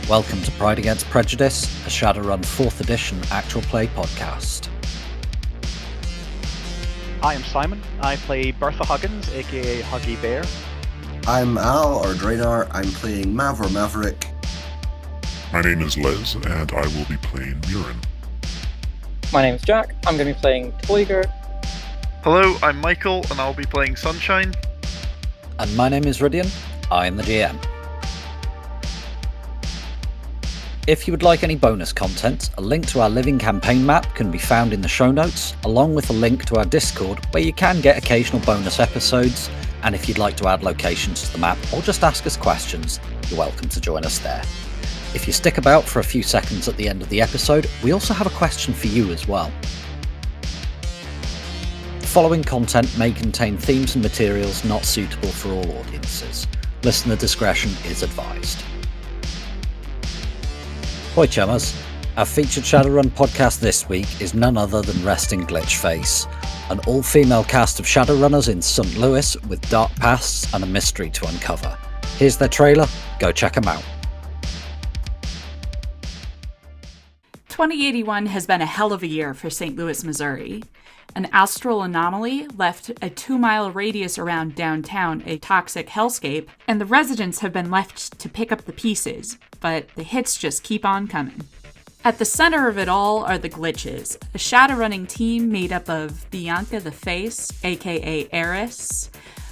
Welcome to Pride Against Prejudice, a Shadowrun 4th edition actual play podcast. I am Simon. I play Bertha Huggins, aka Huggy Bear. I'm Al, or Draenor. I'm playing Mav or Maverick. My name is Les, and I will be playing Murin. My name's Jack. I'm going to be playing Toiger. Hello, I'm Michael, and I'll be playing Sunshine. And my name is Rhydian. I'm the GM. If you would like any bonus content, a link to our living campaign map can be found in the show notes, along with a link to our Discord, where you can get occasional bonus episodes, and if you'd like to add locations to the map or just ask us questions, you're welcome to join us there. If you stick about for a few seconds at the end of the episode, we also have a question for you as well. The following content may contain themes and materials not suitable for all audiences. Listener discretion is advised. Hoi Chummers, our featured Shadowrun podcast this week is none other than Resting Glitchface, an all-female cast of Shadowrunners in St. Louis with dark pasts and a mystery to uncover. Here's their trailer, go check them out. 2081 has been a hell of a year for St. Louis, Missouri. An astral anomaly left a 2-mile radius around downtown a toxic hellscape, and the residents have been left to pick up the pieces, but the hits just keep on coming. At the center of it all are the Glitches, a Shadowrunning team made up of Bianca the Face, aka Eris,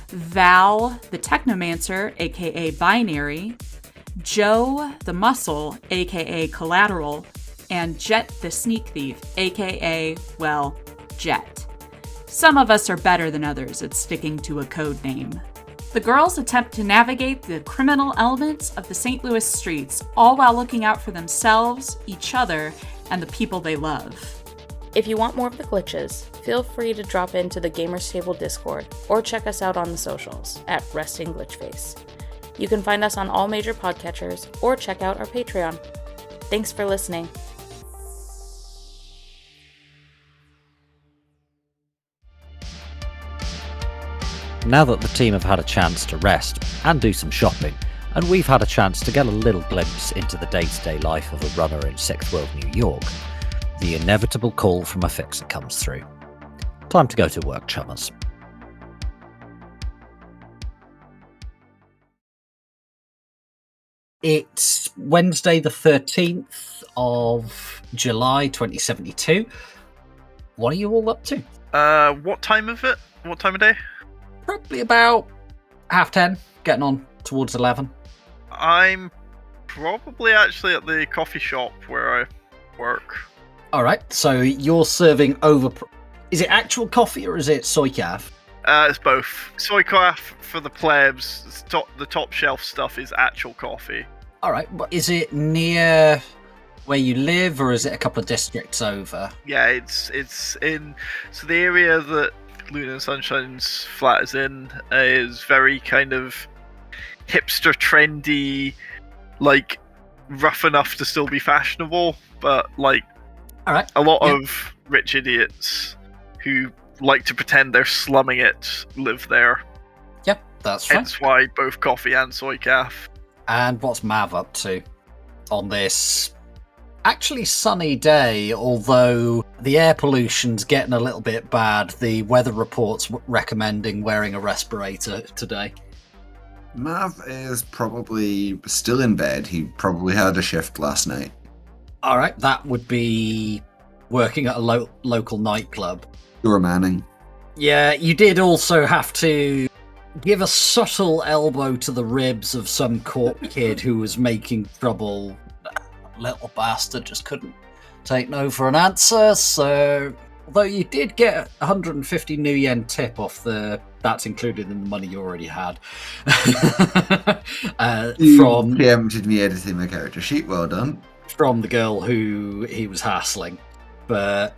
Val the Technomancer, aka Binary, Joe the Muscle, aka Collateral, and Jet the Sneak Thief, aka, well, Jet. Some of us are better than others at sticking to a code name. The girls attempt to navigate the criminal elements of the St. Louis streets, all while looking out for themselves, each other, and the people they love. If you want more of the Glitches, feel free to drop into the Gamers Table Discord or check us out on the socials at Resting Glitchface. You can find us on all major podcatchers or check out our Patreon. Thanks for listening. Now that the team have had a chance to rest and do some shopping, and we've had a chance to get a little glimpse into the day-to-day life of a runner in 6th World New York, the inevitable call from a fixer comes through. Time to go to work, Chummers. It's Wednesday the 13th of July 2072. What are you all up to? What time of it? What time of day? Probably about 10:30, getting on towards 11. I'm probably actually at the coffee shop where I work. Alright, so you're serving over... Is it actual coffee or is it soy calf? It's both. Soy calf for the plebs, the top shelf stuff is actual coffee. Alright, but is it near where you live or is it a couple of districts over? Yeah, it's in... So the area that Luna and Sunshine's flat is very kind of hipster, trendy, like rough enough to still be fashionable, but like Alright, a lot of rich idiots who like to pretend they're slumming it live there. Yep, that's fine. Hence why both coffee and soy calf. And what's Mav up to on this actually sunny day, although the air pollution's getting a little bit bad? The weather report's recommending wearing a respirator today. Mav is probably still in bed. He probably had a shift last night. Alright, that would be working at a local nightclub. You're Manning. Yeah, you did also have to give a subtle elbow to the ribs of some corp kid who was making trouble. Little bastard just couldn't take no for an answer, so although you did get 150 new yen tip off that's included in the money you already had. You preempted me editing my character sheet, well done. From the girl who he was hassling. But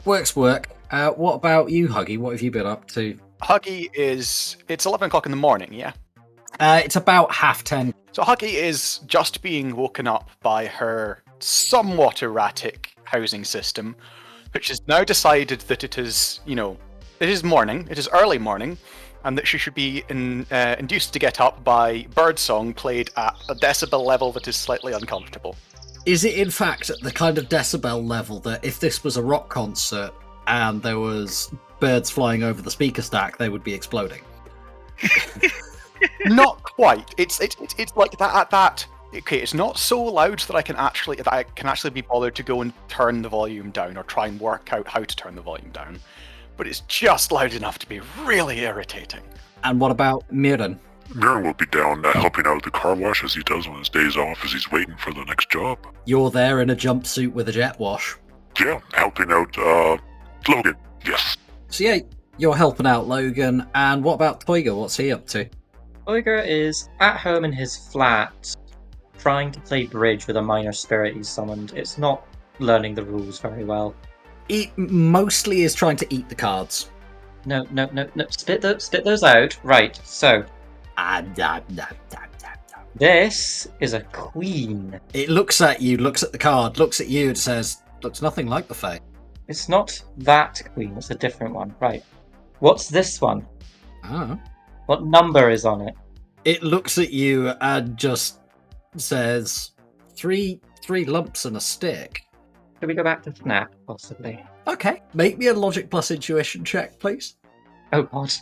work's work. What about you, Huggy? What have you been up to? Huggy it's 11 o'clock in the morning, yeah? It's about 10:30. So Huggy is just being woken up by her somewhat erratic housing system, which has now decided that it is morning, it is early morning, and that she should be induced to get up by Birdsong played at a decibel level that is slightly uncomfortable. Is it in fact at the kind of decibel level that if this was a rock concert and there was birds flying over the speaker stack, they would be exploding? Not quite. It's like that at that. Okay, it's not so loud that I can actually be bothered to go and turn the volume down or try and work out how to turn the volume down. But it's just loud enough to be really irritating. And what about Miran? Miran will be down helping out at the car wash as he does on his days off as he's waiting for the next job. You're there in a jumpsuit with a jet wash. Yeah, helping out Logan, yes. So yeah, you're helping out Logan, and what about Toiga? What's he up to? Toiga is at home in his flat, trying to play bridge with a minor spirit he's summoned. It's not learning the rules very well. It mostly is trying to eat the cards. No. Spit those out. Right, so. This is a queen. It looks at you, looks at the card, looks at you, and says, looks nothing like the Fae. It's not that queen, it's a different one. Right. What's this one? Oh. What number is on it? It looks at you and just says, three lumps and a stick. Could we go back to Snap, possibly? Okay, make me a logic plus intuition check, please. Oh god.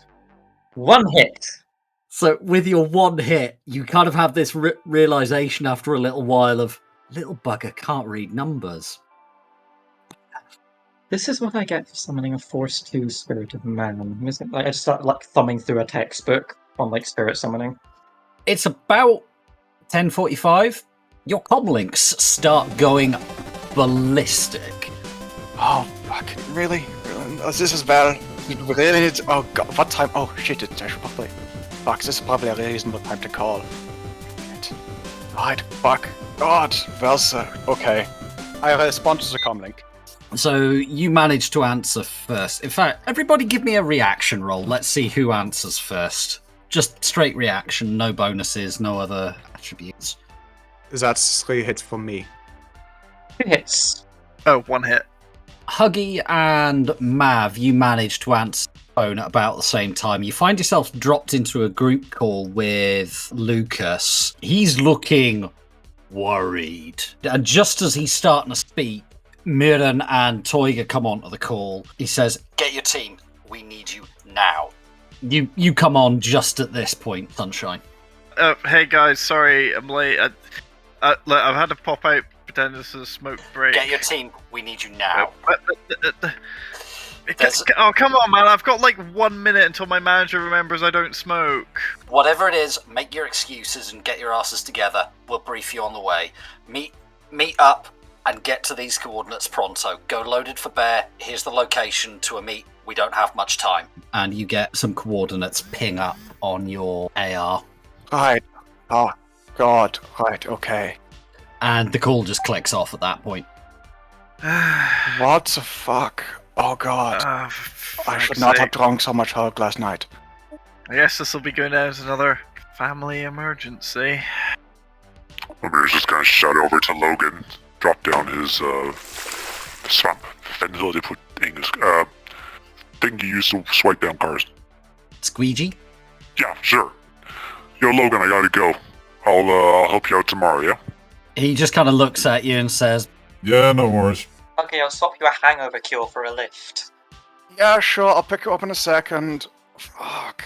1 hit. So with your 1 hit, you kind of have this realization after a little while of, little bugger can't read numbers. This is what I get for summoning a Force 2 Spirit of Man. I just start thumbing through a textbook on spirit summoning. It's about 10:45. Your comlinks start going ballistic. Oh, fuck. Really? This is well. You really need to... Oh, God. What time? Oh, shit. I should probably... Fuck, this is probably a reasonable time to call. Right, fuck. God. Versa. Okay. I respond to the comlink. So you manage to answer first. In fact, everybody give me a reaction roll. Let's see who answers first. Just straight reaction, no bonuses, no other attributes. That's 3 hits from me. 2 hits. Oh, 1 hit. Huggy and Mav, you manage to answer the phone at about the same time. You find yourself dropped into a group call with Lucas. He's looking worried. And just as he's starting to speak, Miran and Toiga come onto the call. He says, "Get your team. We need you now." You come on just at this point, Sunshine. Hey guys, sorry I'm late. I've had to pop out, pretend this is a smoke break. Get your team. We need you now. Oh, come on, man. I've got 1 minute until my manager remembers I don't smoke. Whatever it is, make your excuses and get your asses together. We'll brief you on the way. Meet up and get to these coordinates pronto. Go loaded for bear. Here's the location to a meet. We don't have much time. And you get some coordinates ping up on your AR. Right. Oh, God. Right, okay. And the call just clicks off at that point. What the fuck? Oh, God. I should not have drunk so much help last night. I guess this will be going down as another family emergency. Amir's just gonna shout over to Logan, drop down his swamp fentanyl they put things thing you use to swipe down cars. Squeegee? Yeah, sure. Yo, Logan, I gotta go. I'll help you out tomorrow, yeah? He just kind of looks at you and says, Yeah, no worries. Okay, I'll swap you a hangover cure for a lift. Yeah, sure. I'll pick you up in a second. Fuck.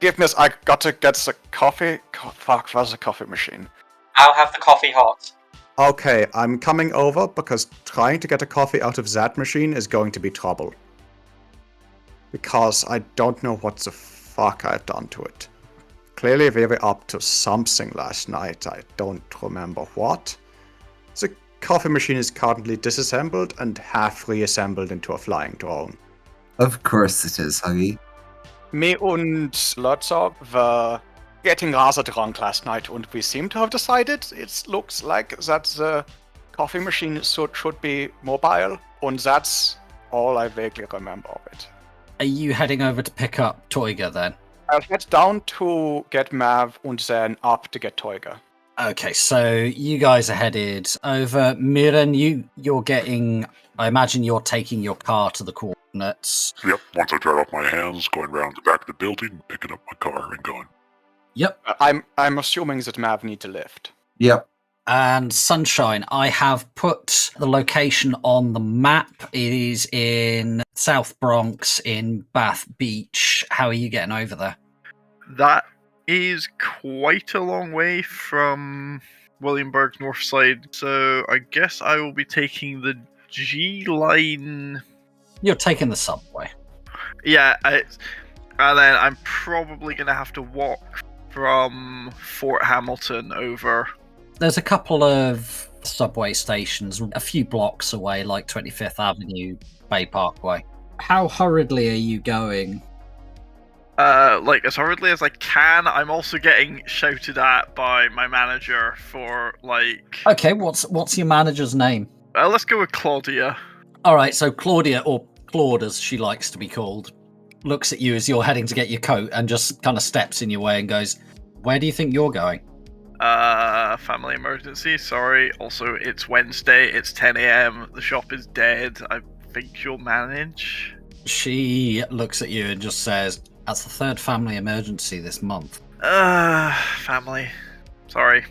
Give me... I got to get the coffee. Fuck, where's the coffee machine? I'll have the coffee hot. Okay, I'm coming over because trying to get a coffee out of that machine is going to be trouble. Because I don't know what the fuck I've done to it. Clearly we were up to something last night, I don't remember what. The coffee machine is currently disassembled and half reassembled into a flying drone. Of course it is, Huggy. Me und Lotzog were getting rather drunk last night and we seem to have decided it looks like that the coffee machine should be mobile, and that's all I vaguely remember of it. Are you heading over to pick up Toiga then? I'll head down to get Mav and then up to get Toiga. Okay, so you guys are headed over. Miran, you're getting... I imagine you're taking your car to the call. coordinates. Yep, once I dry off my hands, going around the back of the building, picking up my car and going. Yep. I'm assuming that Mav need to lift. Yep. And Sunshine, I have put the location on the map. It is in South Bronx in Bath Beach. How are you getting over there? That is quite a long way from Williamburg's north side, so I guess I will be taking the G line. You're taking the subway. Yeah, and then I'm probably going to have to walk from Fort Hamilton over. There's a couple of subway stations a few blocks away, like 25th Avenue, Bay Parkway. How hurriedly are you going? Like as hurriedly as I can. I'm also getting shouted at by my manager for like. Okay, what's your manager's name? Let's go with Claudia. All right, so Claudia, or Claude as she likes to be called, looks at you as you're heading to get your coat and just kind of steps in your way and goes, "Where do you think you're going?" Family emergency. Sorry. Also, it's Wednesday. It's 10 a.m. The shop is dead. I think you'll manage. She looks at you and just says, "That's the third family emergency this month. Family. Sorry.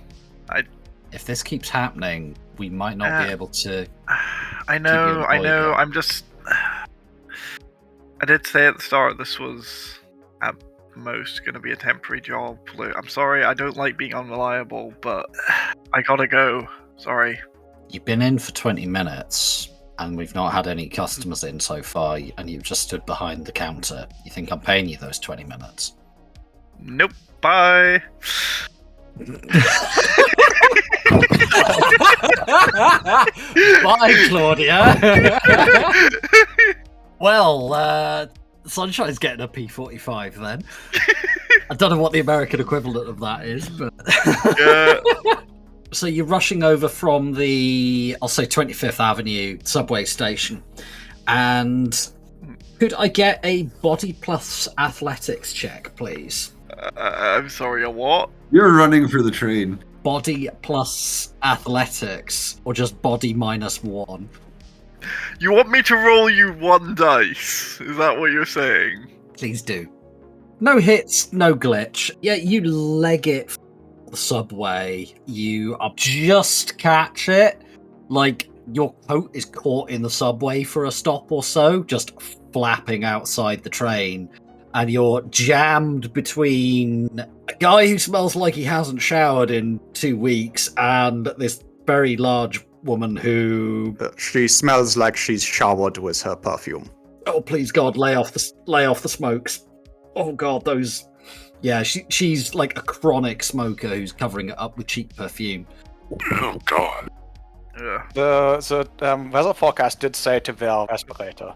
If this keeps happening, we might not be able to." I know. employed. I'm just. I did say at the start this was at most going to be a temporary job. I'm sorry. I don't like being unreliable, but I gotta go. Sorry. You've been in for 20 minutes and we've not had any customers in so far, and you've just stood behind the counter. You think I'm paying you those 20 minutes? Nope. Bye. Bye, Claudia. Well, Sunshine's getting a P45 then. I don't know what the American equivalent of that is, but... So you're rushing over from the, I'll say 25th Avenue subway station, and could I get a body plus athletics check, please? I'm sorry, a what? You're running for the train. Body plus athletics, or just body minus 1? You want me to roll you 1 dice? Is that what you're saying? Please do. No hits, no glitch. Yeah, you leg it the subway. You just catch it. Like, your coat is caught in the subway for a stop or so, just flapping outside the train. And you're jammed between a guy who smells like he hasn't showered in 2 weeks and this very large woman who... She smells like she's showered with her perfume. Oh, please, God, lay off the smokes. Oh, God, those... Yeah, she's like a chronic smoker who's covering it up with cheap perfume. Oh, God. Yeah. The weather forecast did say to wear respirator.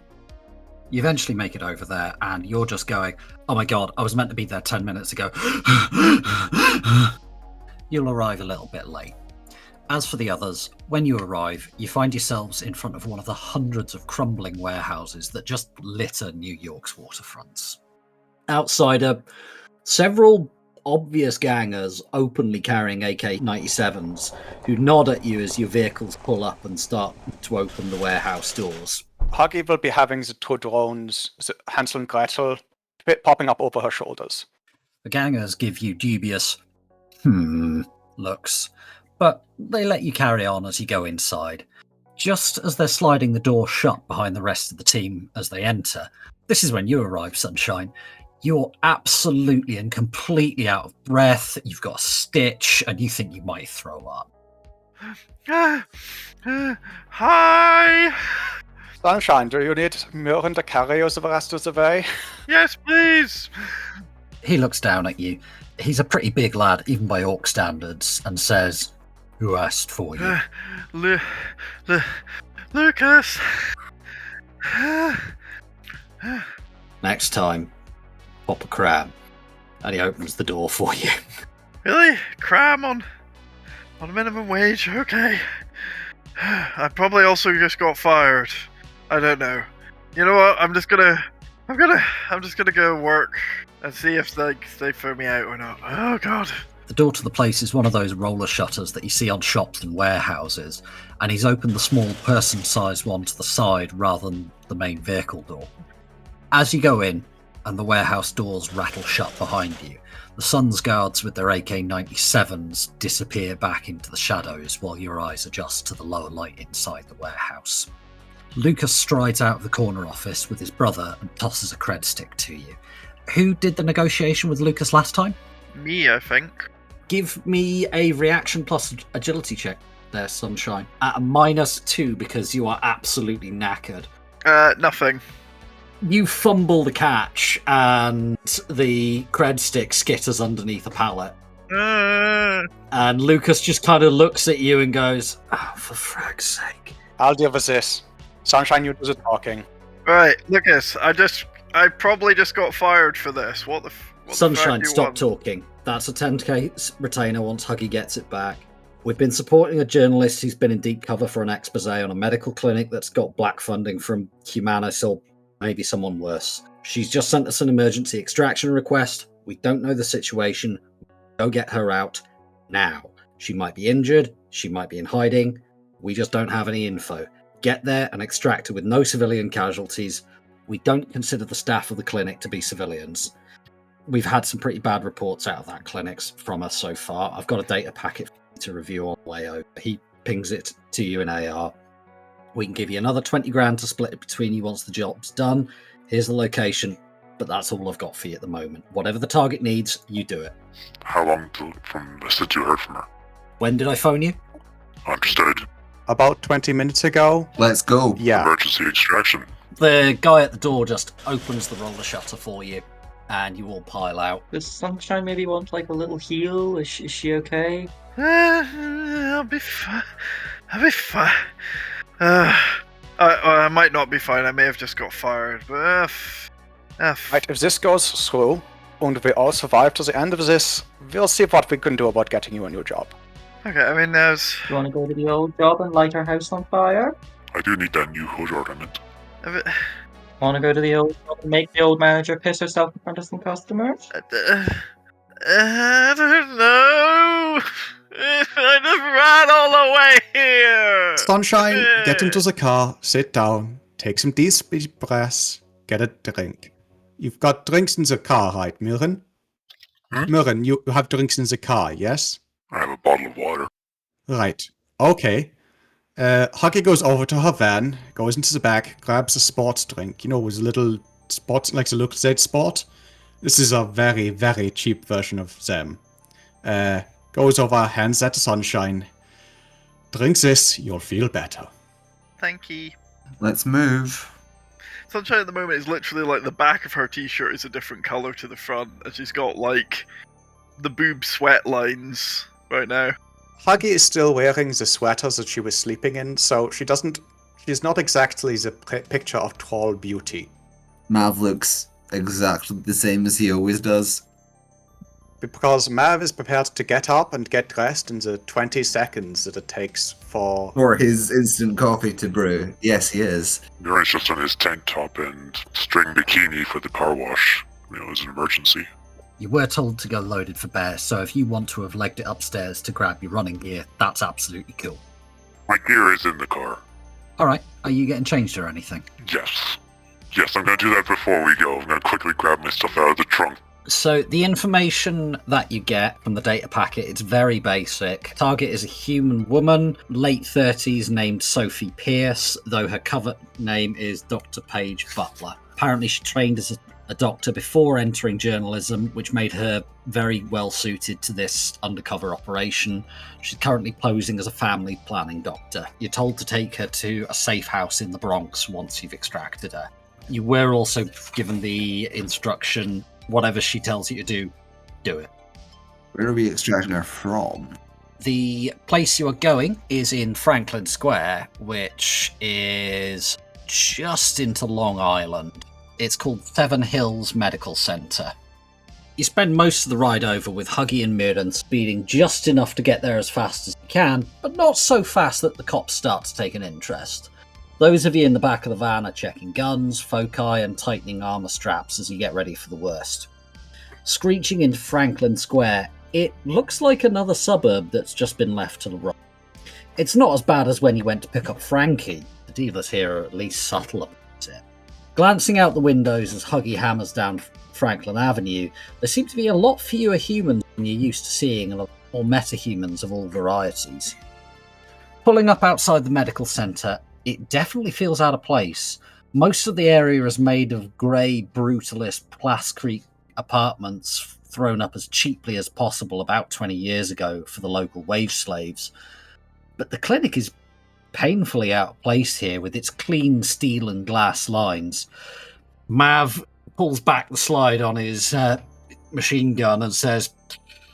You eventually make it over there, and you're just going, "Oh my God, I was meant to be there 10 minutes ago." You'll arrive a little bit late. As for the others, when you arrive, you find yourselves in front of one of the hundreds of crumbling warehouses that just litter New York's waterfronts. Outside are several obvious gangers openly carrying AK-97s who nod at you as your vehicles pull up and start to open the warehouse doors. Huggy will be having the 2 drones, the Hansel and Gretel, popping up over her shoulders. The gangers give you dubious, looks, but they let you carry on as you go inside. Just as they're sliding the door shut behind the rest of the team as they enter, this is when you arrive, Sunshine. You're absolutely and completely out of breath, you've got a stitch, and you think you might throw up. Hi! Sunshine, do you need Mürren to carry you the rest of the way? Yes, please! He looks down at you. He's a pretty big lad, even by Orc standards, and says, "Who asked for you?" Lucas! Next time, pop a crab. And he opens the door for you. Really? Cram on minimum wage? Okay. I probably also just got fired. I don't know. You know what? I'm just gonna go work and see if they throw me out or not. Oh God. The door to the place is one of those roller shutters that you see on shops and warehouses, and he's opened the small person-sized one to the side rather than the main vehicle door. As you go in, and the warehouse doors rattle shut behind you, the Sun's guards with their AK-97s disappear back into the shadows while your eyes adjust to the lower light inside the warehouse. Lucas strides out of the corner office with his brother and tosses a cred stick to you. Who did the negotiation with Lucas last time? Me, I think. Give me a reaction plus agility check there, Sunshine. At a -2 because you are absolutely knackered. Nothing. You fumble the catch and the cred stick skitters underneath a pallet. And Lucas just kind of looks at you and goes, "Oh, for frag's sake." I'll deal with this. Sunshine, you do the talking. Right, Lucas, I probably just got fired for this. What the Sunshine, fuck do you stop want? talking. That's a 10k retainer once Huggy gets it back. We've been supporting a journalist who's been in deep cover for an expose on a medical clinic that's got black funding from Humanis or maybe someone worse. She's just sent us an emergency extraction request. We don't know the situation. Go get her out now. She might be injured. She might be in hiding. We just don't have any info. Get there and extract her with no civilian casualties. We don't consider the staff of the clinic to be civilians. We've had some pretty bad reports out of that clinic from us so far. I've got a data packet to review on the way over. He pings it to you in AR. We can give you another 20 grand to split it between you once the job's done. Here's the location, but that's all I've got for you at the moment. Whatever the target needs, you do it. How long from since you heard from her? When did I phone you? Understood. About 20 minutes ago? Let's go. Yeah. Emergency extraction. The guy at the door just opens the roller shutter for you, and you all pile out. Does Sunshine maybe want like a little heal? Is she okay? I'll be fine. I'll be fine. I might not be fine. I may have just got fired, but Right, if this goes through, and we all survive to the end of this, we'll see what we can do about getting you a new job. Okay, I mean, there's. You want to go to the old job and light our house on fire? I do need that new hood ornament. Want to go to the old job and make the old manager piss herself in front of some customers? I don't know. I just ran all the way here. Sunshine, get into the car, sit down, take some deep breaths, get a drink. You've got drinks in the car, right, Mirren? Mirren, you have drinks in the car, yes? I have a bottle of water. Right. Okay. Huggy goes over to her van, goes into the back, grabs a sports drink. You know, with a little sports, like the Lucozade Sport. This is a very, very cheap version of them. Goes over, hands that to Sunshine. Drinks this, you'll feel better. Thank you. Let's move. Sunshine at the moment is literally like the back of her t-shirt is a different colour to the front, and she's got like the boob sweat lines right now. Huggy is still wearing the sweater that she was sleeping in, so she's not exactly the picture of tall beauty. Mav looks exactly the same as he always does. Because Mav is prepared to get up and get dressed in the 20 seconds that it takes for his instant coffee to brew. Yes, he is. Mirren's just on his tank top and string bikini for the car wash. You know, as an emergency. You were told to go loaded for bear, so if you want to have legged it upstairs to grab your running gear, that's absolutely cool. My gear is in the car. Alright, are you getting changed or anything? Yes. Yes, I'm going to do that before we go. I'm going to quickly grab my stuff out of the trunk. So the information that you get from the data packet, it's very basic. Target is a human woman, late 30s, named Sophie Pierce, though her cover name is Dr. Paige Butler. Apparently she trained as a doctor before entering journalism, which made her very well suited to this undercover operation. She's currently posing as a family planning doctor. You're told to take her to a safe house in the Bronx once you've extracted her. You were also given the instruction, whatever she tells you to do it. Where are we extracting her from? The place you are going is in Franklin Square, which is just into Long Island. It's called Seven Hills Medical Center. You spend most of the ride over with Huggy and Mirren speeding just enough to get there as fast as you can, but not so fast that the cops start to take an interest. Those of you in the back of the van are checking guns, foci, and tightening armor straps as you get ready for the worst. Screeching into Franklin Square, It looks like another suburb that's just been left to the right. It's not as bad as when you went to pick up Frankie. The dealers here are at least subtle about it. Glancing out the windows as Huggy hammers down Franklin Avenue, there seem to be a lot fewer humans than you're used to seeing, and more metahumans of all varieties. Pulling up outside the medical centre, it definitely feels out of place. Most of the area is made of grey, brutalist, plascrete apartments thrown up as cheaply as possible about 20 years ago for the local wage slaves. But the clinic is painfully out of place here with its clean steel and glass lines. Mav pulls back the slide on his machine gun and says,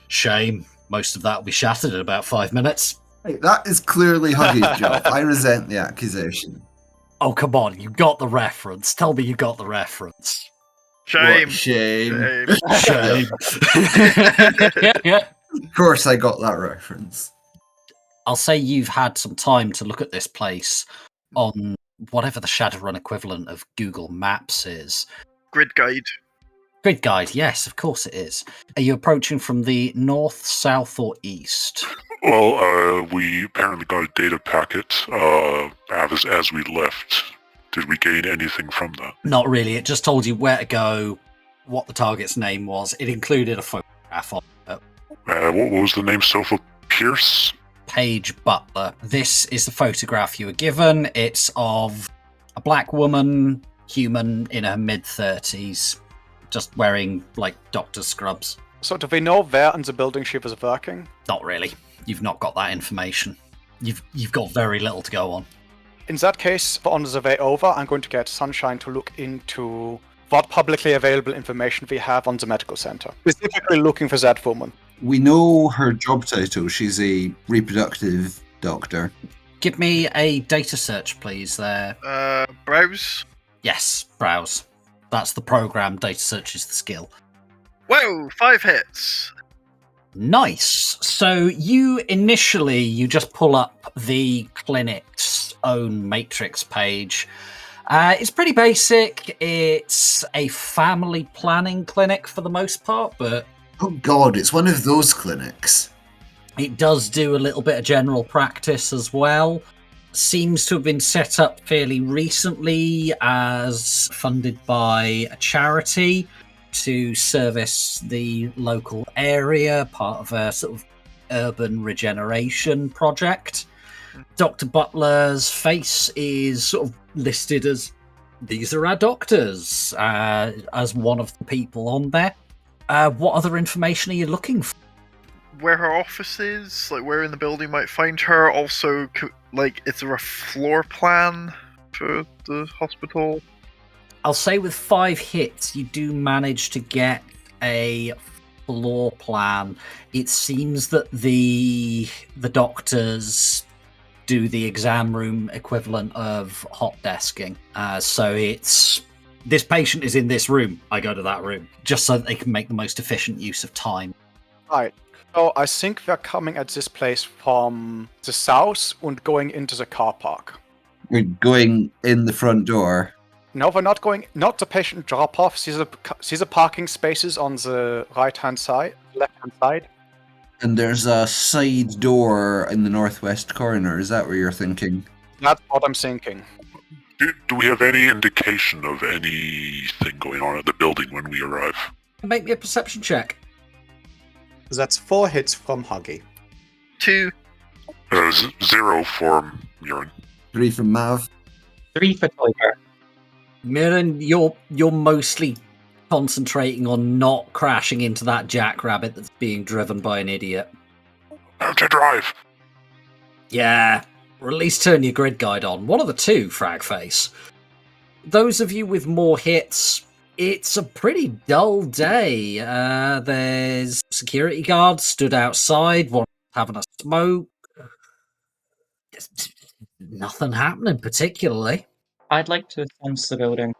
"Shame, most of that will be shattered in about 5 minutes." Hey, that is clearly Huggy's job. I resent the accusation. Oh, come on, you got the reference. Tell me you got the reference. Shame. What shame. Shame. Shame. Of course I got that reference. I'll say you've had some time to look at this place on whatever the Shadowrun equivalent of Google Maps is. Grid guide. Grid guide, yes, of course it is. Are you approaching from the north, south, or east? Well, we apparently got a data packet as we left. Did we gain anything from that? Not really. It just told you where to go, what the target's name was. It included a photograph on it. What was the name? Sophia Pierce? Paige Butler. This is the photograph you were given. It's of a black woman, human in her mid-30s, just wearing, like, doctor scrubs. So do we know where in the building she was working? Not really. You've not got that information. You've got very little to go on. In that case, on the way over, I'm going to get Sunshine to look into what publicly available information we have on the medical center. Specifically looking for that woman. We know her job title. She's a reproductive doctor. Give me a data search, please, there. Browse. Yes, browse. That's the program. Data search is the skill. Whoa, 5 hits. Nice. So you just pull up the clinic's own matrix page. It's pretty basic. It's a family planning clinic for the most part, but Oh god, it's one of those clinics. it does do a little bit of general practice as well. Seems to have been set up fairly recently as funded by a charity to service the local area, part of a sort of urban regeneration project. Dr. Butler's face is sort of listed as, these are our doctors, as one of the people on there. What other information are you looking for? Where her office is, like where in the building might find her. Also, like, is there a floor plan for the hospital? I'll say with 5 hits, you do manage to get a floor plan. It seems that the doctors do the exam room equivalent of hot desking. So it's, this patient is in this room, I go to that room, just so that they can make the most efficient use of time. Right. So I think we're coming at this place from the south and going into the car park. We're going in the front door. No, we're not going, not the patient drop-off. See the parking spaces on the right-hand side, left-hand side? And there's a side door in the northwest corner. Is that what you're thinking? That's what I'm thinking. Do we have any indication of anything going on at the building when we arrive? Make me a perception check. That's 4 hits from Huggy. 2. 0 for Murin. 3 from Mav. 3 for Toyber. Mirren, you're mostly concentrating on not crashing into that jackrabbit that's being driven by an idiot. How to drive? Yeah, or at least turn your grid guide on. One of the two, Fragface. Those of you with more hits, it's a pretty dull day. There's security guards stood outside, one having a smoke. Nothing happening particularly. I'd like to sense the building.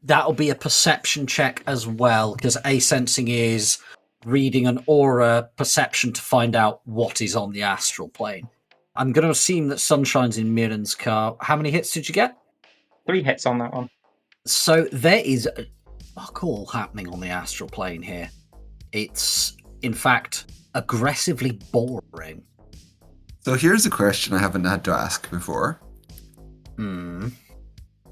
That'll be a perception check as well, because A-sensing is reading an aura perception to find out what is on the astral plane. I'm going to assume that Sunshine's in Mirren's car. How many hits did you get? 3 hits on that one. So there is fuck all happening on the astral plane here. It's, in fact, aggressively boring. So here's a question I haven't had to ask before. Hmm.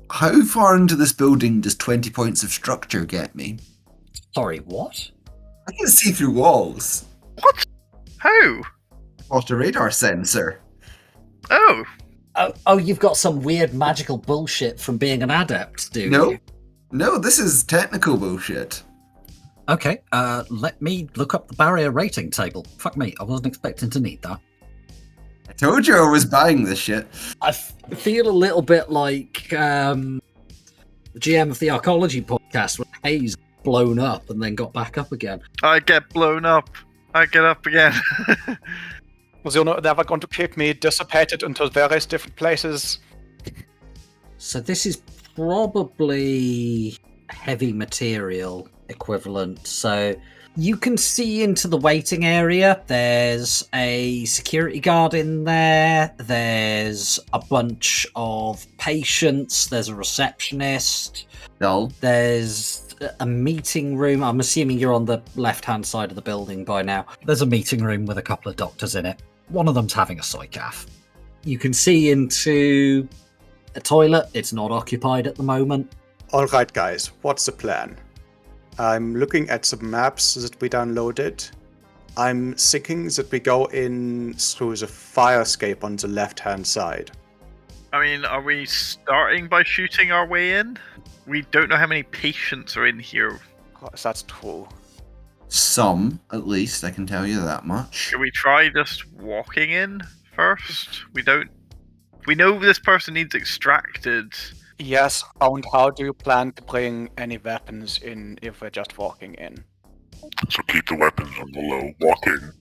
How far into this building does 20 points of structure get me? Sorry, what? I can see through walls. What? How? Off the radar sensor. Oh. Oh, you've got some weird magical bullshit from being an adept, do No. you? No, this is technical bullshit. Okay, let me look up the barrier rating table. Fuck me, I wasn't expecting to need that. I told you I was buying this shit. I feel a little bit like the GM of the Arcology podcast when Hayes blown up and then got back up again. I get blown up. I get up again. Was you never going to keep me dissipated into various different places? So this is probably heavy material equivalent. So you can see into the waiting area. There's a security guard in there. There's a bunch of patients. There's a receptionist. Dull. There's a meeting room. I'm assuming you're on the left-hand side of the building by now. There's a meeting room with a couple of doctors in it. One of them's having a psych-aff. You can see into a toilet. It's not occupied at the moment. Alright guys, what's the plan? I'm looking at some maps that we downloaded. I'm thinking that we go in through the fire escape on the left-hand side. I mean, are we starting by shooting our way in? We don't know how many patients are in here. That's true. Some, at least, I can tell you that much. Should we try just walking in first? We know this person needs extracted. Yes, and how do you plan to bring any weapons in if we're just walking in? So keep the weapons on the low. Walk in.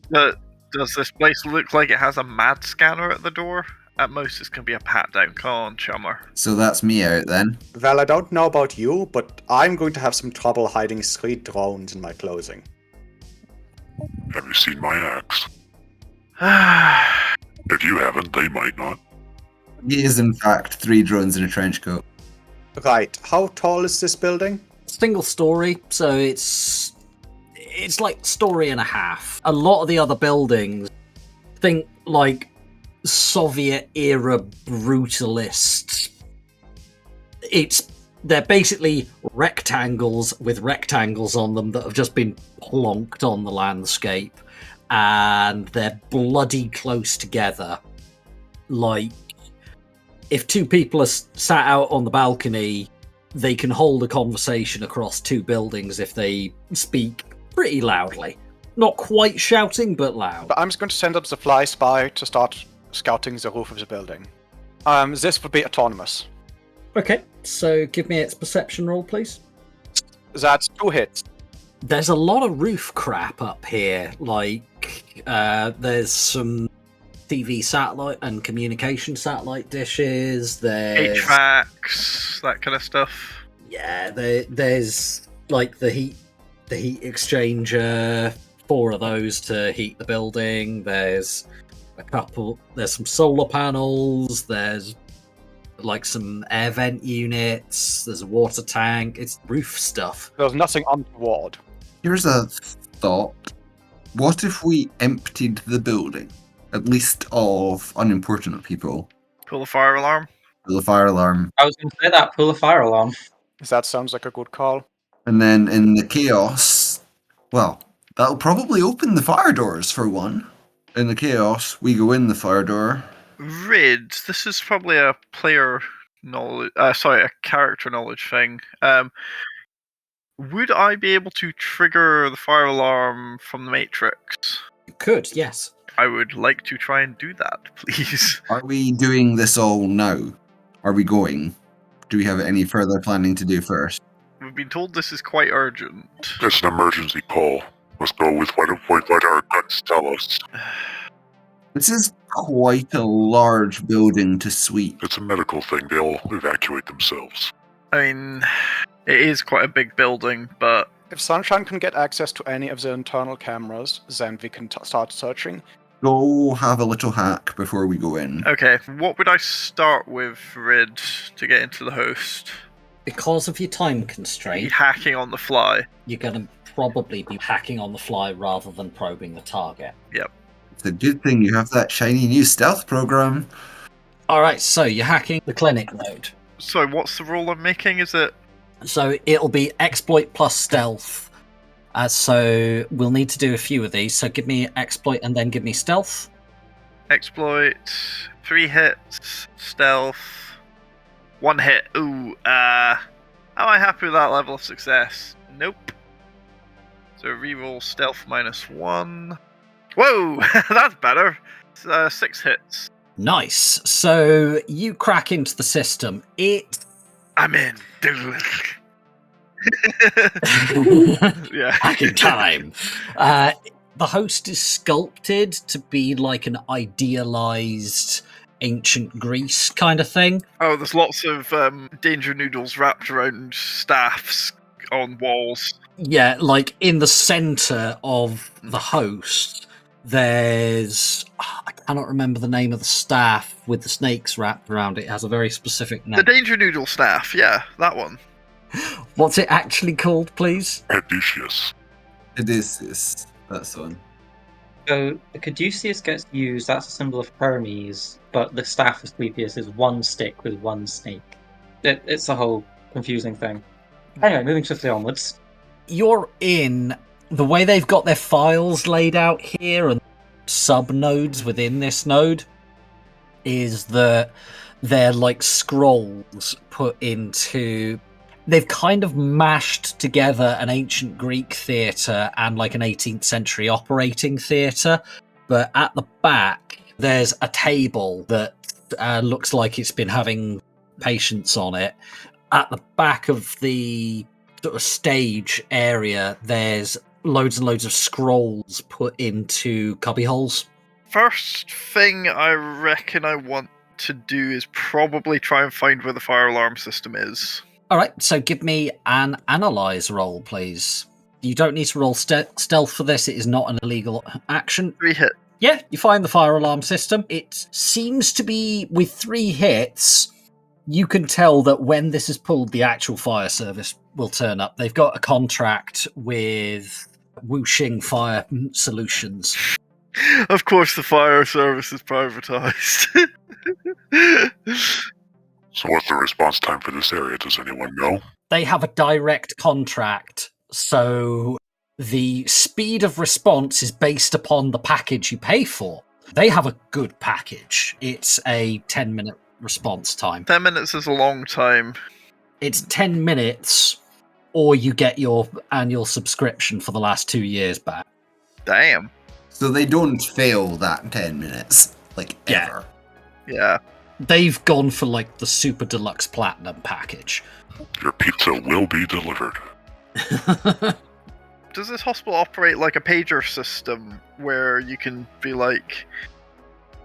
Does this place look like it has a mad scanner at the door? At most, it's going to be a pat-down. Come on, Chummer. So that's me out then. Well, I don't know about you, but I'm going to have some trouble hiding 3 drones in my clothing. Have you seen my axe? If you haven't, they might not. He is, in fact, 3 drones in a trench coat. Right, how tall is this building? Single story, so it's like story and a half. A lot of the other buildings, think like Soviet era brutalist. They're basically rectangles with rectangles on them that have just been plonked on the landscape, and they're bloody close together. Like, if 2 people are sat out on the balcony, they can hold a conversation across 2 buildings if they speak pretty loudly. Not quite shouting, but loud. But I'm just going to send up the fly spy to start scouting the roof of the building. This would be autonomous. Okay, so give me its perception roll, please. That's 2 hits. There's a lot of roof crap up here. Like, there's some TV satellite and communication satellite dishes. There's HVACs, that kind of stuff. Yeah, there's like the heat exchanger, 4 of those to heat the building. There's some solar panels. There's like some air vent units. There's a water tank. It's roof stuff. There's nothing untoward. Here's a thought. What if we emptied the building? At least of unimportant people. Pull the fire alarm. The fire alarm. I was going to say that. Pull a fire alarm. That sounds like a good call. And then in the chaos, well, that'll probably open the fire doors for one. In the chaos, we go in the fire door. Rid, this is probably a player knowledge. A character knowledge thing. Would I be able to trigger the fire alarm from the Matrix? You could, yes. I would like to try and do that, please. Are we doing this all now? Are we going? Do we have any further planning to do first? We've been told this is quite urgent. It's an emergency call. Let's go with what our guts tell us. This is quite a large building to sweep. It's a medical thing. They'll evacuate themselves. I mean, it is quite a big building, but... If Sunshine can get access to any of the internal cameras, then we can start searching. Go have a little hack before we go in. Okay, what would I start with, Rid, to get into the host? Because of your time Are constraint, you hacking on the fly? you're going to probably be hacking on the fly rather than probing the target. It's a good thing you have that shiny new stealth program. Alright, so you're hacking the clinic node. So what's the roll I'm making? Is it So it'll be exploit plus stealth. So we'll need to do a few of these. So give me exploit and then give me stealth. exploit, 3 hits, stealth, 1 hit? Ooh, am I happy with that level of success? Nope. So reroll stealth -1. Whoa, that's better. 6 hits. Nice. So you crack into the system. I'm in. Yeah. Hacking time. The host is sculpted to be like an idealized ancient Greece kind of thing. Oh, there's lots of danger noodles wrapped around staffs on walls. Yeah, like in the center of the host, there's... I cannot remember the name of the staff with the snakes wrapped around it. It has a very specific name. The danger noodle staff, yeah, that one. What's it actually called, please? Caduceus. Odysseus. That's one. So the caduceus gets used, that's a symbol of Hermes, but the staff of Asclepius is 1 stick with 1 snake. It's a whole confusing thing. Anyway, moving swiftly onwards. You're in... The way they've got their files laid out here and sub-nodes within this node is that they're like scrolls put into... They've kind of mashed together an ancient Greek theatre and like an 18th century operating theatre, but at the back there's a table that looks like it's been having patients on it. At the back of the sort of stage area, there's loads and loads of scrolls put into cubbyholes. First thing I reckon I want to do is probably try and find where the fire alarm system is. Alright, so give me an analyze roll, please. You don't need to roll stealth for this, it is not an illegal action. 3 hits. Yeah, you find the fire alarm system. It seems to be, with 3 hits, you can tell that when this is pulled, the actual fire service will turn up. They've got a contract with Wuxing Fire Solutions. Of course the fire service is privatised. So what's the response time for this area? Does anyone know? They have a direct contract, so the speed of response is based upon the package you pay for. They have a good package. It's a 10-minute response time. 10 minutes is a long time. It's 10 minutes, or you get your annual subscription for the last 2 years back. Damn. So they don't fail that 10 minutes, like, Yeah. ever. Yeah. They've gone for, like, the super deluxe platinum package. Your pizza will be delivered. Does this hospital operate like a pager system where you can be like...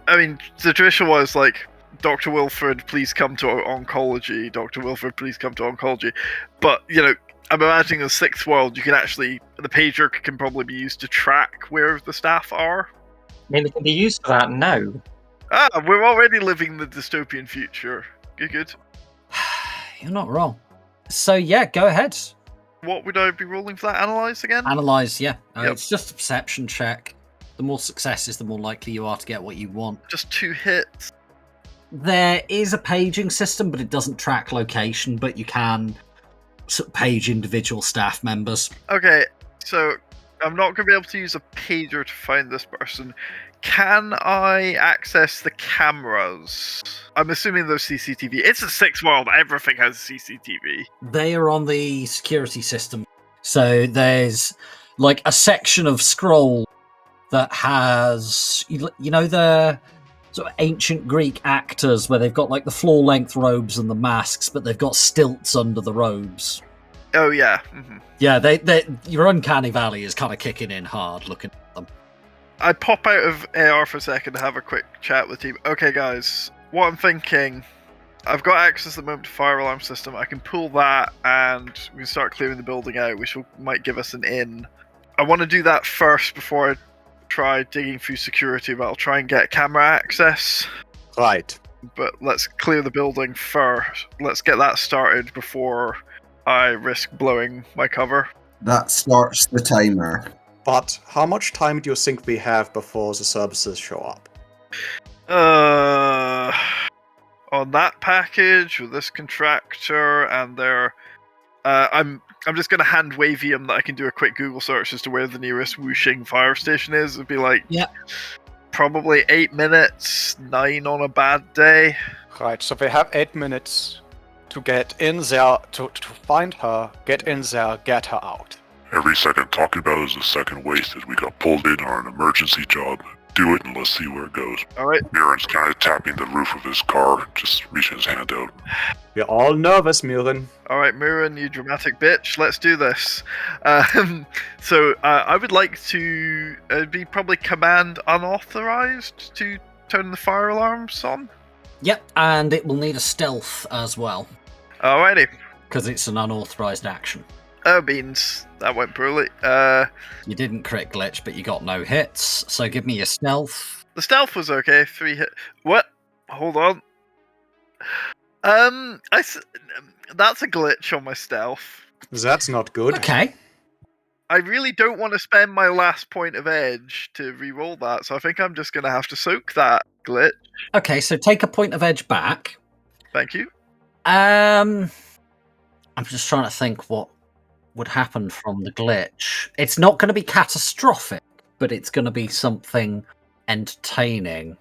I mean, the tradition was like, Dr. Wilfred, please come to oncology. Dr. Wilfred, please come to oncology. But, you know, I'm imagining in the 6th world, you can actually... The pager can probably be used to track where the staff are. I mean, it can be used for that now. Ah, we're already living the dystopian future. Good. You're not wrong. So, yeah, go ahead. What would I be rolling for that? Analyze again? Analyze, yeah. Yep. It's just a perception check. The more successes, the more likely you are to get what you want. Just 2 hits. There is a paging system, but it doesn't track location, but you can sort of page individual staff members. Okay, so I'm not going to be able to use a pager to find this person. Can I access the cameras? I'm assuming there's CCTV. It's a 6th world. Everything has CCTV. They are on the security system. So there's like a section of scroll that has, you know, the sort of ancient Greek actors where they've got like the floor-length robes and the masks, but they've got stilts under the robes. Oh, yeah. Mm-hmm. Yeah, your uncanny valley is kind of kicking in hard looking at them. I pop out of AR for a second to have a quick chat with the team. Okay, guys, what I'm thinking, I've got access at the moment to fire alarm system. I can pull that and we can start clearing the building out, which might give us an in. I want to do that first before I try digging through security, but I'll try and get camera access. Right. But let's clear the building first. Let's get that started before I risk blowing my cover. That starts the timer. But how much time do you think we have before the services show up? On that package with this contractor and their, I'm just gonna hand wavy him that I can do a quick Google search as to where the nearest Wuxing fire station is. It'd be like, probably 8 minutes, 9 on a bad day. Right, so we have 8 minutes to get in there, to find her, get in there, get her out. Every second talking about is a second wasted. We got pulled in on an emergency job. Do it and let's see where it goes. Alright. Mirren's kind of tapping the roof of his car, just reaching his hand out. We're all nervous, Mirren. Alright, Mirren, you dramatic bitch, let's do this. So I would like to be probably command unauthorized to turn the fire alarms on. Yep, and it will need a stealth as well, Alrighty. because it's an unauthorized action. Oh, beans. That went poorly. You didn't crit glitch, but you got no hits, so give me your stealth. The stealth was okay. 3 hit. What? Hold on. That's a glitch on my stealth. That's not good. Okay. I really don't want to spend my last point of edge to re-roll that, so I think I'm just going to have to soak that glitch. Okay, so take a point of edge back. Thank you. I'm just trying to think what would happen from the glitch. It's not going to be catastrophic, but it's going to be something entertaining.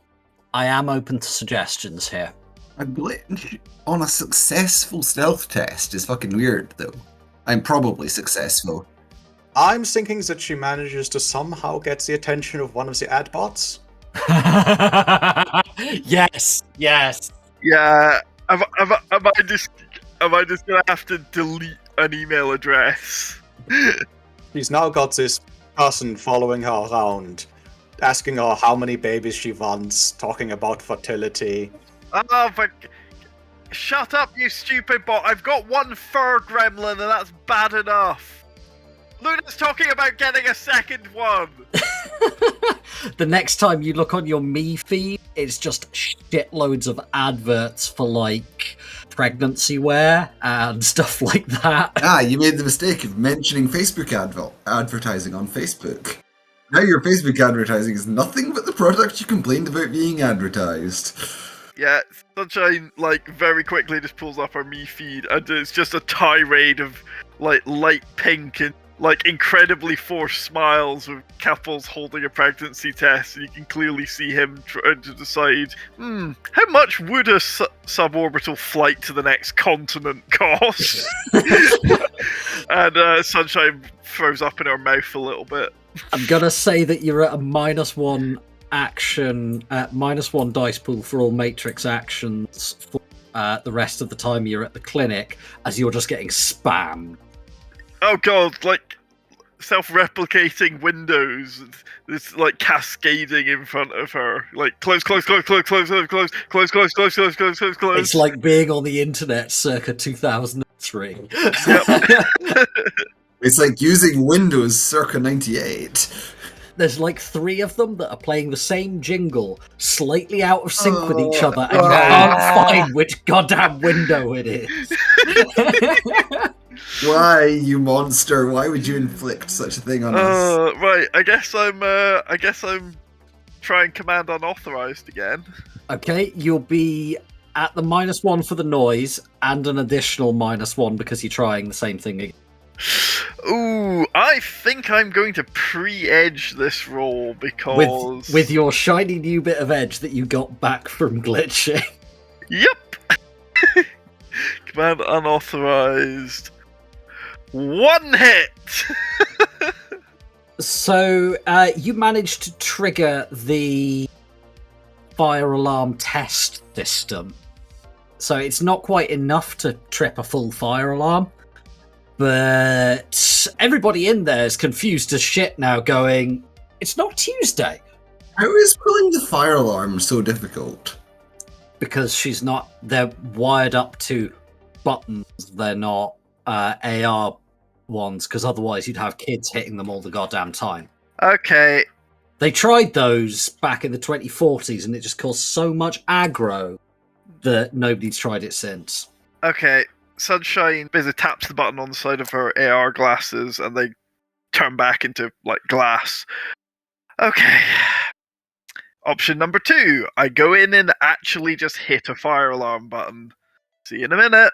I am open to suggestions here. A glitch on a successful stealth test is fucking weird, though. I'm probably successful. I'm thinking that she manages to somehow get the attention of one of the ad bots. Yes. Yeah. Am I just going to have to delete an email address? She's now got this person following her around, asking her how many babies she wants, talking about fertility. Oh, but shut up, you stupid bot. I've got one fur gremlin and that's bad enough. Luna's talking about getting a second one. The next time you look on your Me feed, it's just shitloads of adverts for, like, pregnancy wear and stuff like that. Ah, you made the mistake of mentioning Facebook advertising on Facebook. Now your Facebook advertising is nothing but the product you complained about being advertised. Yeah, Sunshine, like, very quickly just pulls up our Me feed and it's just a tirade of, like, light pink and, like, incredibly forced smiles with couples holding a pregnancy test, and you can clearly see him trying to decide, how much would a suborbital flight to the next continent cost? And Sunshine throws up in her mouth a little bit. I'm gonna say that you're at a -1 action, -1 dice pool for all matrix actions for the rest of the time you're at the clinic, as you're just getting spammed. Oh god, like self-replicating windows, it's like cascading in front of her, like close. It's like being on the internet circa 2003. Yep. It's like using Windows circa 98. There's like 3 of them that are playing the same jingle, slightly out of sync with each other, and you can't find which goddamn window it is. Why, you monster? Why would you inflict such a thing on us? Right, I guess I'm trying command unauthorized again. Okay, you'll be at the -1 for the noise, and an additional -1 because you're trying the same thing again. Ooh, I think I'm going to pre-edge this roll because... With your shiny new bit of edge that you got back from glitching. Yep! Command unauthorized. 1 hit! So, you managed to trigger the fire alarm test system. So it's not quite enough to trip a full fire alarm. But everybody in there is confused as shit now, going, it's not Tuesday. How is pulling the fire alarm so difficult? Because they're wired up to buttons, they're not AR ones, because otherwise you'd have kids hitting them all the goddamn time. Okay. They tried those back in the 2040s and it just caused so much aggro that nobody's tried it since. Okay. Sunshine basically taps the button on the side of her AR glasses and they turn back into like glass. Okay. Option number 2, I go in and actually just hit a fire alarm button. See you in a minute.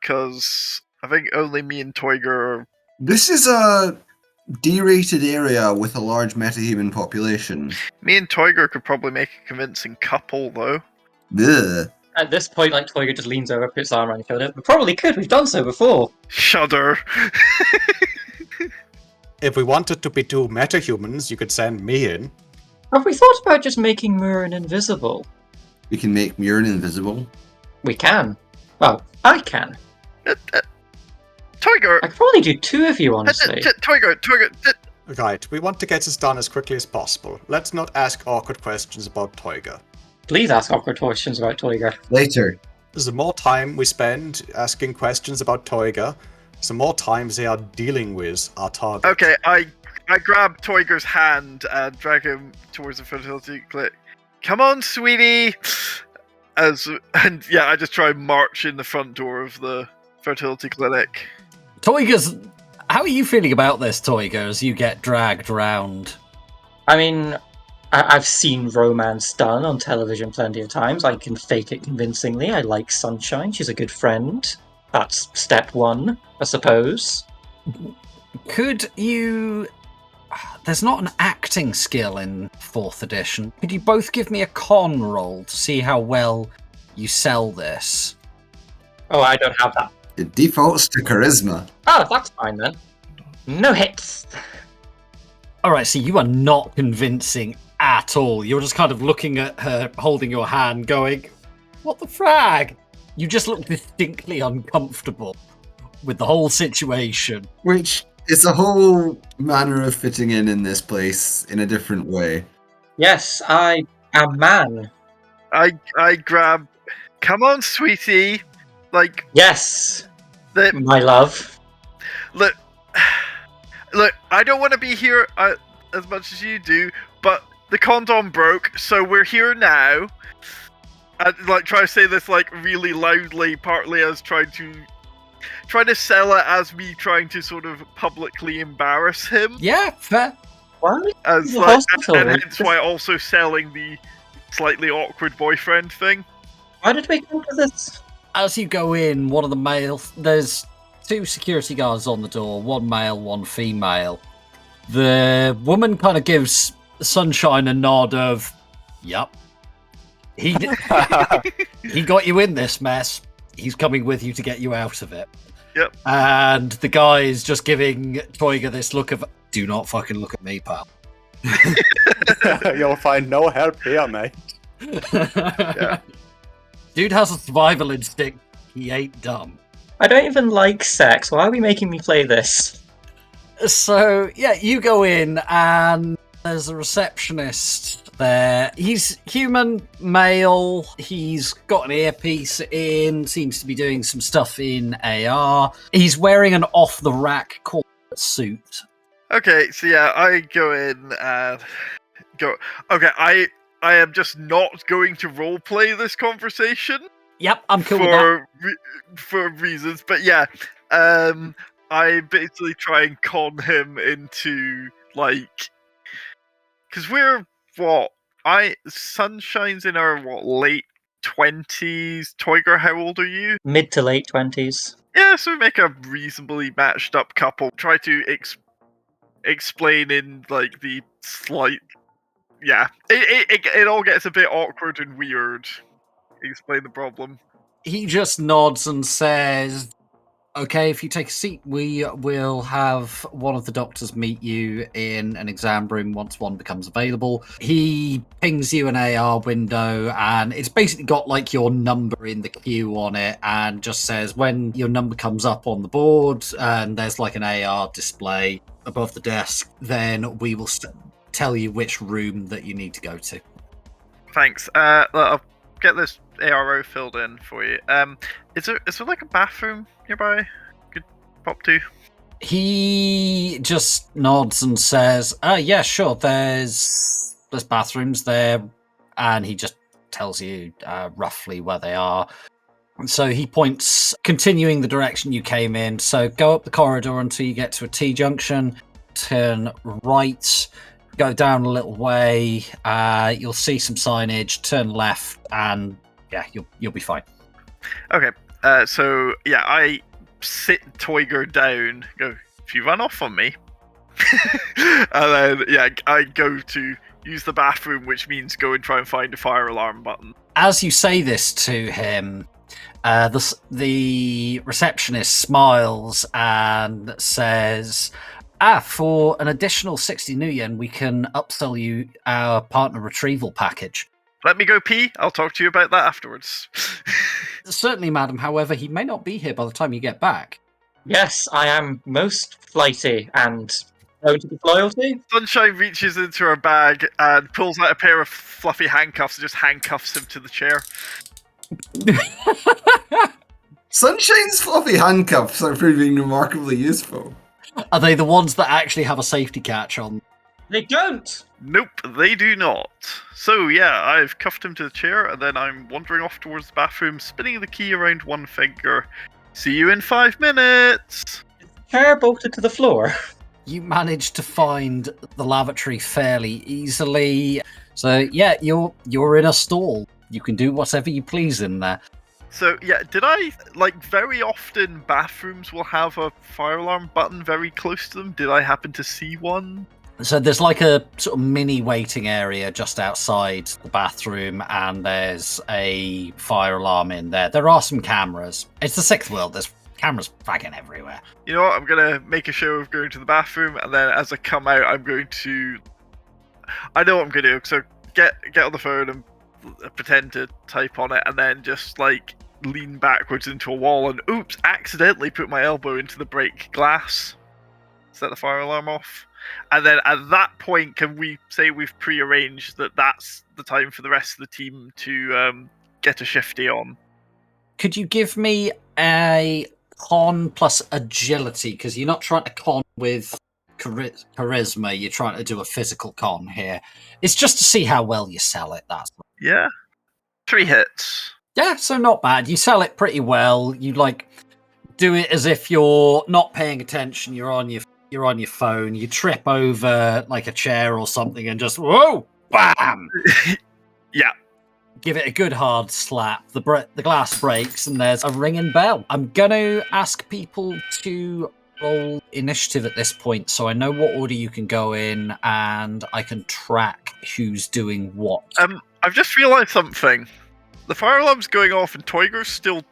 Because I think only me and Toiger are... This is a D-rated area with a large metahuman population. Me and Toiger could probably make a convincing couple, though. Ugh. At this point, like, Toiger just leans over, puts his arm around your shoulder. We probably could, we've done so before. Shudder. If we wanted to be 2 metahumans, you could send me in. Have we thought about just making Murin invisible? We can make Murin invisible. We can. Well, I can. Toiger! I could probably do 2 of you, honestly. Toiger! Right, we want to get this done as quickly as possible. Let's not ask awkward questions about Toiger. Please ask awkward questions about Toiger. Later. The more time we spend asking questions about Toiger, the more times they are dealing with our target. Okay, I grab Toiger's hand and drag him towards the fertility clinic. Come on, sweetie! I just try and march in the front door of the fertility clinic. Toiger's... How are you feeling about this, Toiger, as you get dragged around? I mean, I've seen romance done on television plenty of times. I can fake it convincingly. I like Sunshine. She's a good friend. That's step 1, I suppose. Could you... There's not an acting skill in 4th edition. Could you both give me a con roll to see how well you sell this? Oh, I don't have that. It defaults to charisma. Oh, that's fine then. No hits. Alright, so you are not convincing at all. You're just kind of looking at her, holding your hand, going, what the frag? You just look distinctly uncomfortable with the whole situation. Which is a whole manner of fitting in this place in a different way. Yes, I am man. I grab... Come on, sweetie! Like... Yes, the, my love. Look, I don't want to be here as much as you do, but the condom broke, so we're here now. And like try to say this like really loudly, partly as trying to sell it as me trying to sort of publicly embarrass him. Yeah, fair. What? As The like, hospital. and hence why also selling the slightly awkward boyfriend thing. Why did we come to this? As you go in, one of the males... There's 2 security guards on the door, 1 male, 1 female. The woman kind of gives Sunshine a nod of, yup. He got you in this mess. He's coming with you to get you out of it. Yep. And the guy is just giving Toiger this look of, do not fucking look at me, pal. You'll find no help here, mate. Yeah. Dude has a survival instinct. He ain't dumb. I don't even like sex. Why are we making me play this? So, yeah, you go in and there's a receptionist there. He's human, male. He's got an earpiece in, seems to be doing some stuff in AR. He's wearing an off-the-rack corporate suit. Okay, so yeah, I go in and go... Okay, I am just not going to roleplay this conversation. Yep, I'm cool with that. For reasons, but yeah, I basically try and con him into, like... Because we're, Sunshine's in her, late 20s? Toiger, how old are you? Mid to late 20s. Yeah, so we make a reasonably matched up couple. Try to explain in, like, the slight... Yeah, it all gets a bit awkward and weird. Explain the problem. He just nods and says, okay, if you take a seat, we will have one of the doctors meet you in an exam room once one becomes available. He pings you an AR window, and it's basically got like your number in the queue on it, and just says when your number comes up on the board and there's like an AR display above the desk, then we will tell you which room that you need to go to. Thanks. I'll get this ARO filled in for you. Is there like a bathroom nearby? Could pop to. He just nods and says, yeah, sure, there's bathrooms there, and he just tells you roughly where they are. So he points, continuing the direction you came in. So go up the corridor until you get to a T-junction, turn right, go down a little way, you'll see some signage, turn left, and yeah, you'll be fine. Okay, so yeah, I sit Toiger down, go, if you run off on me, and then yeah, I go to use the bathroom, which means go and try and find a fire alarm button. As you say this to him, the receptionist smiles and says, for an additional 60 new yen, we can upsell you our partner retrieval package. Let me go pee. I'll talk to you about that afterwards. Certainly, madam. However, he may not be here by the time you get back. Yes, I am most flighty and prone to disloyalty. Sunshine reaches into her bag and pulls out a pair of fluffy handcuffs and just handcuffs him to the chair. Sunshine's fluffy handcuffs are proving remarkably useful. Are they the ones that actually have a safety catch on? They don't! Nope, they do not. So yeah, I've cuffed him to the chair and then I'm wandering off towards the bathroom, spinning the key around one finger. See you in 5 minutes! Chair bolted to the floor. You managed to find the lavatory fairly easily. So yeah, you're in a stall. You can do whatever you please in there. So yeah, did I, very often bathrooms will have a fire alarm button very close to them? Did I happen to see one? So there's like a sort of mini waiting area just outside the bathroom, and there's a fire alarm in there. There are some cameras. It's the sixth world. There's cameras fragging everywhere. You know what? I'm going to make a show of going to the bathroom, and then as I come out, I'm going to... I know what I'm going to do. So get on the phone and pretend to type on it, and then just, lean backwards into a wall and, oops, accidentally put my elbow into the break glass. Set the fire alarm off. And then at that point, can we say we've pre-arranged that that's the time for the rest of the team to get a shifty on? Could you give me a con plus agility? Because you're not trying to con with charisma, you're trying to do a physical con here. It's just to see how well you sell it, that's all. Yeah. 3 hits. Yeah, so not bad. You sell it pretty well. You do it as if you're not paying attention, you're on your phone, you trip over a chair or something and just, whoa, bam! Yeah. Give it a good hard slap. The glass breaks and there's a ringing bell. I'm going to ask people to roll initiative at this point so I know what order you can go in and I can track who's doing what. I've just realised something. The fire alarm's going off and Toiger's still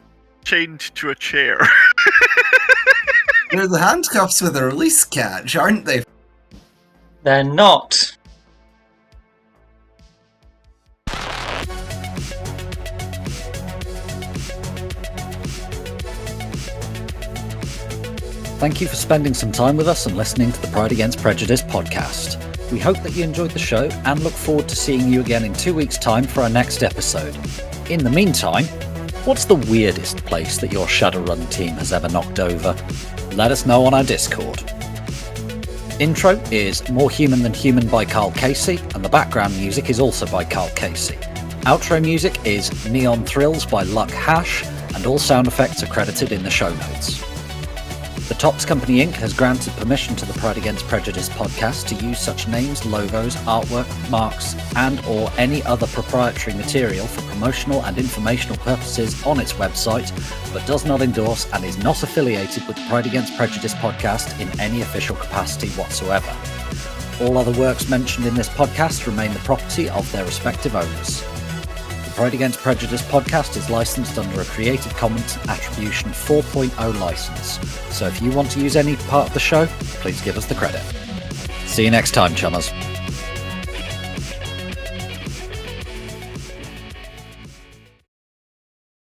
chained to a chair. They're the handcuffs with a release catch, aren't they? They're not. Thank you for spending some time with us and listening to the Pride Against Prejudice podcast. We hope that you enjoyed the show and look forward to seeing you again in 2 weeks' time for our next episode. In the meantime, what's the weirdest place that your Shadowrun team has ever knocked over? Let us know on our Discord. Intro is More Human Than Human by Carl Casey, and the background music is also by Carl Casey. Outro music is Neon Thrills by Luck Hash, and all sound effects are credited in the show notes. The Topps Company Inc. has granted permission to the Pride Against Prejudice podcast to use such names, logos, artwork, marks, and or any other proprietary material for promotional and informational purposes on its website, but does not endorse and is not affiliated with the Pride Against Prejudice podcast in any official capacity whatsoever. All other works mentioned in this podcast remain the property of their respective owners. The Pride Against Prejudice podcast is licensed under a Creative Commons Attribution 4.0 license, so if you want to use any part of the show, please give us the credit. See you next time, Chummers.